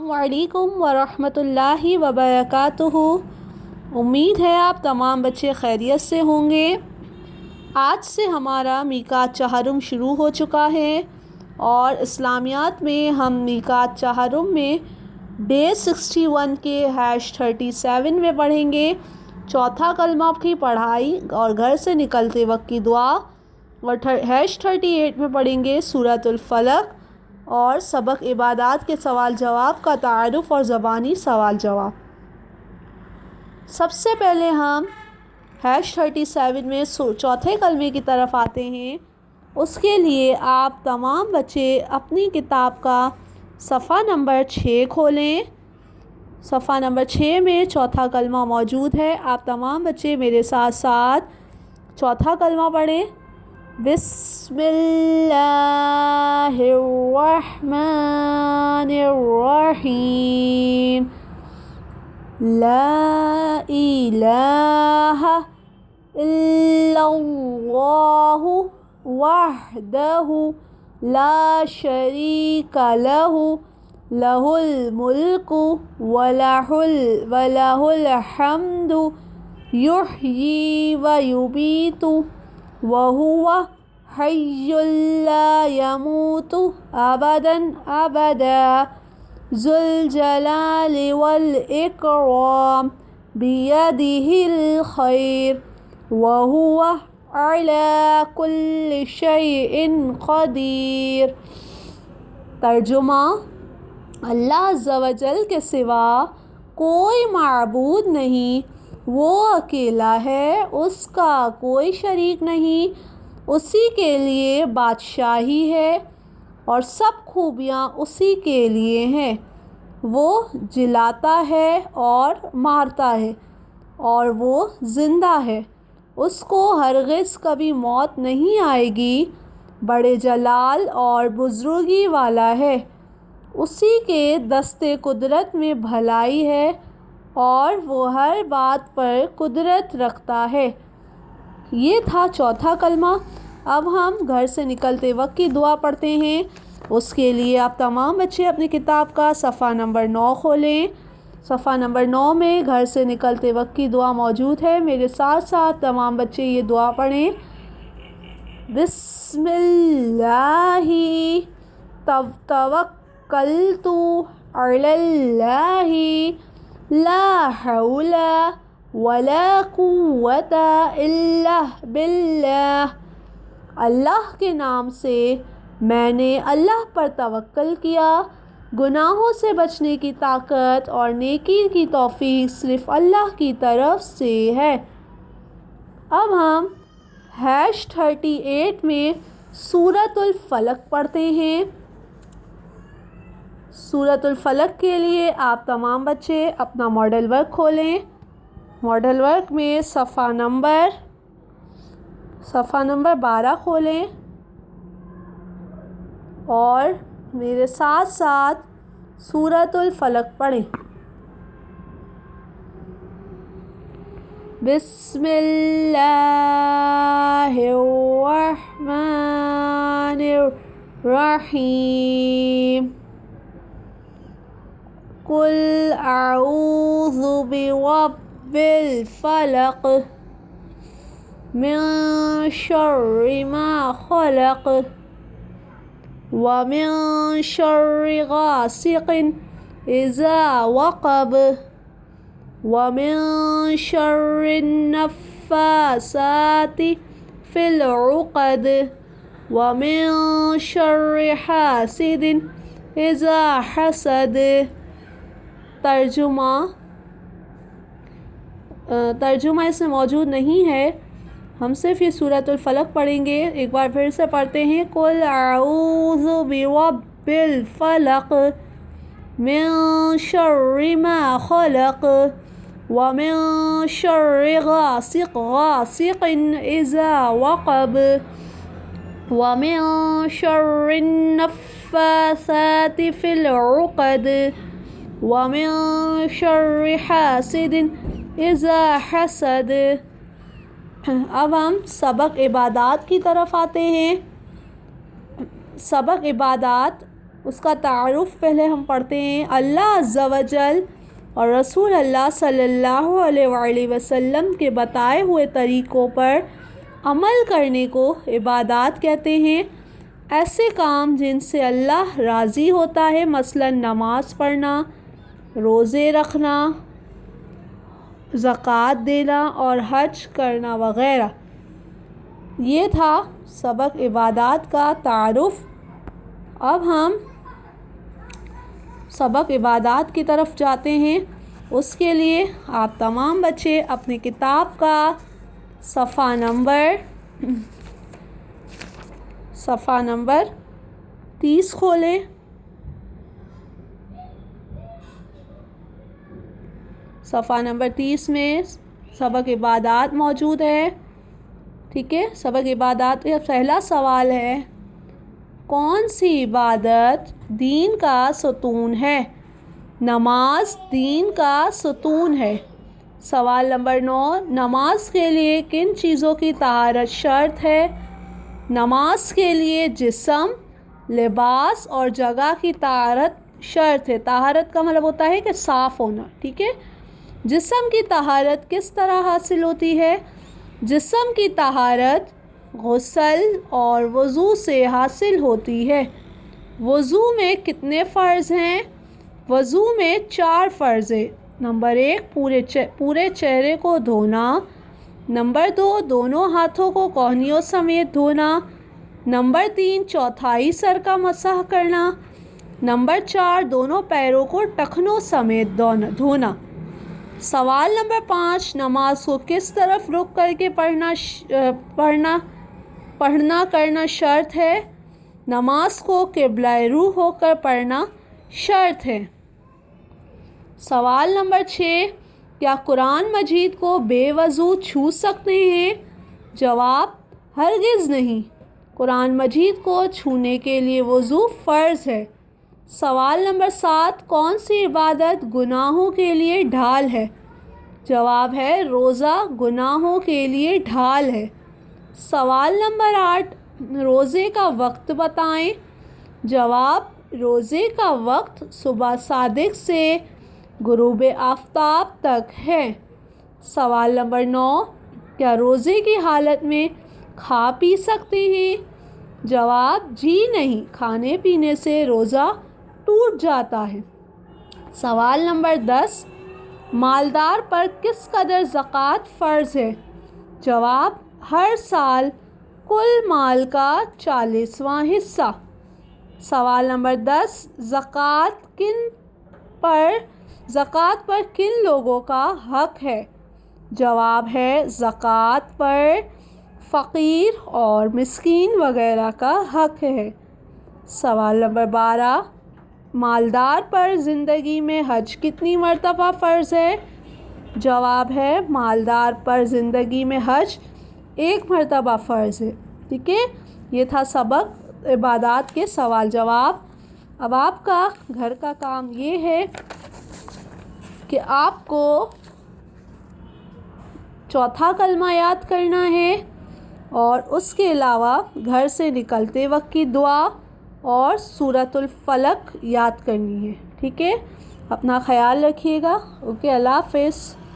السلام علیکم ورحمۃ اللہ وبرکاتہ۔ امید ہے آپ تمام بچے خیریت سے ہوں گے۔ آج سے ہمارا میقات چہارم شروع ہو چکا ہے اور اسلامیات میں ہم میقات چہارم میں ڈے 61 کے #37 میں پڑھیں گے چوتھا کلمہ کی پڑھائی اور گھر سے نکلتے وقت کی دعا، اور #38 میں پڑھیں گے سورۃ الفلق اور سبق عبادات کے سوال جواب کا تعارف اور زبانی سوال جواب۔ سب سے پہلے ہم #37 میں چوتھے کلمے کی طرف آتے ہیں۔ اس کے لیے آپ تمام بچے اپنی کتاب کا صفحہ نمبر 6 کھولیں۔ صفحہ نمبر 6 میں چوتھا کلمہ موجود ہے۔ آپ تمام بچے میرے ساتھ ساتھ چوتھا کلمہ پڑھیں۔ بسم اللہ الرحمن الرحیم۔ لا الہ الا اللہ وحدہ لا شریک لہ لہ الملک ولہ الحمد یحیی ویمیت وَهُوَ حَيٌّ لَا يَمُوتُ أَبَدًا أَبَدًا ذُو الْجَلَالِ وَالْإِكْرَامِ بِيَدِهِ الْخَيْرُ وَهُوَ عَلَى كُلِّ شَيْءٍ قَدِيرٌ۔ ترجمہ: اللہ عز و جل کے سوا کوئی معبود نہیں، وہ اکیلا ہے، اس کا کوئی شریک نہیں، اسی کے لیے بادشاہی ہے اور سب خوبیاں اسی کے لیے ہیں۔ وہ جلاتا ہے اور مارتا ہے اور وہ زندہ ہے، اس کو ہرگز کبھی موت نہیں آئے گی، بڑے جلال اور بزرگی والا ہے، اسی کے دست قدرت میں بھلائی ہے اور وہ ہر بات پر قدرت رکھتا ہے۔ یہ تھا چوتھا کلمہ۔ اب ہم گھر سے نکلتے وقت کی دعا پڑھتے ہیں۔ اس کے لیے آپ تمام بچے اپنی کتاب کا صفحہ نمبر 9 کھولیں۔ صفحہ نمبر 9 میں گھر سے نکلتے وقت کی دعا موجود ہے۔ میرے ساتھ ساتھ تمام بچے یہ دعا پڑھیں۔ بسم اللہ توکلت علی اللہ لا حول ولا قوة الا باللہ۔ اللہ کے نام سے میں نے اللہ پر توکل کیا، گناہوں سے بچنے کی طاقت اور نیکی کی توفیق صرف اللہ کی طرف سے ہے۔ اب ہم #38 میں سورۃ الفلق پڑھتے ہیں۔ سورۃ الفلق کے لیے آپ تمام بچے اپنا ماڈل ورک کھولیں۔ ماڈل ورک میں صفحہ نمبر 12 کھولیں اور میرے ساتھ ساتھ سورۃ الفلق پڑھیں۔ بسم اللہ الرحمن الرحیم۔ قل اعوذ برب الفلق من شر ما خلق ومن شر غاسق اذا وقب ومن شر النفاثات في العقد ومن شر حاسد اذا حسد۔ ترجمہ اس میں موجود نہیں ہے، ہم صرف یہ سورۃ الفلق پڑھیں گے۔ ایک بار پھر سے پڑھتے ہیں۔ قل اعوذ برب الفلق من شر ما خلق ومن شر غاسق اذا وقب ومن شر النفاثات في العقد ومن شر حاسد اذا حسد۔ اب ہم سبق عبادات کی طرف آتے ہیں۔ سبق عبادات اس کا تعارف پہلے ہم پڑھتے ہیں۔ اللہ عز و جل اور رسول اللہ صلی اللہ علیہ وآلہ وسلم کے بتائے ہوئے طریقوں پر عمل کرنے کو عبادات کہتے ہیں۔ ایسے کام جن سے اللہ راضی ہوتا ہے، مثلا نماز پڑھنا، روزے رکھنا، زکوٰۃ دینا اور حج کرنا وغیرہ۔ یہ تھا سبق عبادات کا تعارف۔ اب ہم سبق عبادات کی طرف جاتے ہیں۔ اس کے لیے آپ تمام بچے اپنی کتاب کا صفحہ نمبر 30 کھولیں۔ صفحہ نمبر 30 میں سبق عبادات موجود ہے۔ ٹھیک ہے، سبق عبادات کا پہلا سوال ہے، کون سی عبادت دین کا ستون ہے؟ نماز دین کا ستون ہے۔ سوال نمبر 9، نماز کے لیے کن چیزوں کی طہارت شرط ہے؟ نماز کے لیے جسم، لباس اور جگہ کی طہارت شرط ہے۔ طہارت کا مطلب ہوتا ہے کہ صاف ہونا۔ ٹھیک ہے، جسم کی طہارت کس طرح حاصل ہوتی ہے؟ جسم کی طہارت غسل اور وضو سے حاصل ہوتی ہے۔ وضو میں کتنے فرض ہیں؟ وضو میں 4 فرض ہیں۔ نمبر 1، پورے چہرے کو دھونا۔ نمبر 2، دونوں ہاتھوں کو کوہنیوں سمیت دھونا۔ نمبر 3، چوتھائی سر کا مسح کرنا۔ نمبر 4، دونوں پیروں کو ٹخنوں سمیت دھونا۔ سوال نمبر 5، نماز کو کس طرف رخ کر کے پڑھنا کرنا شرط ہے؟ نماز کو قبلہ روح ہو کر پڑھنا شرط ہے۔ سوال نمبر 6، کیا قرآن مجید کو بے وضو چھو سکتے ہیں؟ جواب، ہرگز نہیں۔ قرآن مجید کو چھونے کے لیے وضو فرض ہے۔ سوال نمبر 7، کون سی عبادت گناہوں کے لیے ڈھال ہے؟ جواب ہے روزہ گناہوں کے لیے ڈھال ہے۔ سوال نمبر 8، روزے کا وقت بتائیں۔ جواب، روزے کا وقت صبح صادق سے غروب آفتاب تک ہے۔ سوال نمبر 9، کیا روزے کی حالت میں کھا پی سکتے ہیں؟ جواب، جی نہیں، کھانے پینے سے روزہ ٹوٹ جاتا ہے۔ سوال نمبر 10، مالدار پر کس قدر زکوٰۃ فرض ہے؟ جواب، ہر سال کل مال کا 40واں حصہ۔ سوال نمبر 10، زکوٰۃ پر کن لوگوں کا حق ہے؟ جواب ہے زکوٰۃ پر فقیر اور مسکین وغیرہ کا حق ہے۔ سوال نمبر 12، مالدار پر زندگی میں حج کتنی مرتبہ فرض ہے؟ جواب ہے مالدار پر زندگی میں حج 1 مرتبہ فرض ہے۔ ٹھیک ہے، یہ تھا سبق عبادات کے سوال جواب۔ اب آپ کا گھر کا کام یہ ہے کہ آپ کو چوتھا کلمہ یاد کرنا ہے اور اس کے علاوہ گھر سے نکلتے وقت کی دعا اور سورۃ الفلق یاد کرنی ہے۔ ٹھیک ہے، اپنا خیال رکھیے گا۔ اوکے، اللہ حافظ۔